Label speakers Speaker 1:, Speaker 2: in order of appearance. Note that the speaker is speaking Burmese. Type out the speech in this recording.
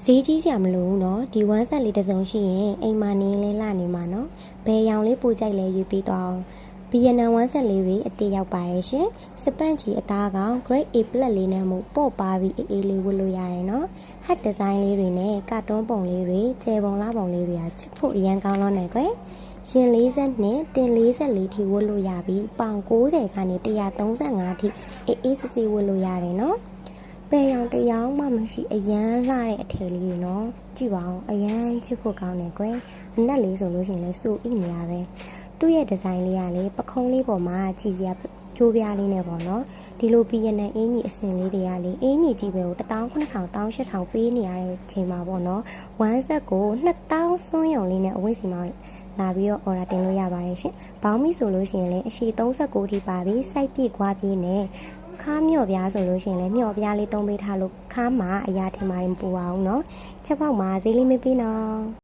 Speaker 1: ဈေးကြီးစရာမလိုဘူးเนาะဒီဝမ်းဆက်လေးတစ်စုံရှိရင်အိမ်မှာနေလဲလာနေမှာเนาะဘယ်ရောင်လေးပိုကြိုက်လဲရွေးပြီးတော့ဗီယက်နမ်ဝမ်းဆက်လေးတွေအသေးရောက်ပါတယ်ရှင်စပန့်ချီအသားကောင် grade A+ လေးနဲ့မို့ပေါ့ပါပြီးအေးလေးဝတ်လို့ရတယ်เนาะ hat design လေးတွေနဲ့ကာတွန်းပုံလေးတွေကျယ်ပုံလားပုံလေးတွေကချစ်ဖို့အရန်ကောင်းတော့နေကွယ်ရှင်40နဲ့တင်44ထိဝတ်လို့ရပြီးပေါင်90ကနေ135ထိအေးစစ်စစ်ဝတ်လို့ရတယ်เนาะပဲရောင်တရောင်မှမရှိအရန်လှတဲ့အထည်လေးတွေနော်ကြည့်ပါအောင်အရန်ချစ်ဖို့ကောင်းတယ်ကွယ်အနက်လေးဆိုလို့ရှိရင်လဲစူအိနေရပဲသူ့ရဲ့ဒီဇိုင်းလေးကလေပခုံးလေးပေါ်မှာကြည်စရာကျိုးပြားလေးနဲ့ပေါ့နော်ဒီလိုဗီယက်နမ်အင်ကြီးအစင်လေးတွေကလေအင်ကြီးကြီးပဲကို19000 18000ပေးနေရတဲ့ချိန်မှာပေါ့နော်ဝမ်းဆက်ကို2000စွန်းရုံလေးနဲ့အဝိစီမှာလာပြီးတော့ order တင်လို့ရပါတယ်ရှင်ဘောင်းမီဆိုလို့ရှိရင်လည်းအရှိ39ထိပါပြီးစိုက်ပြည့်ခွားပြည့်နဲ့ခါမြော့ပြားဆိုလို့ရှိရင်လည်းမြော့ပြားလေးသုံးပေးထားလို့ခါမှာအရာထင်မှမပူအောင်เนาะချက်ပေါက်မှာဈေးလေးမပေးနော်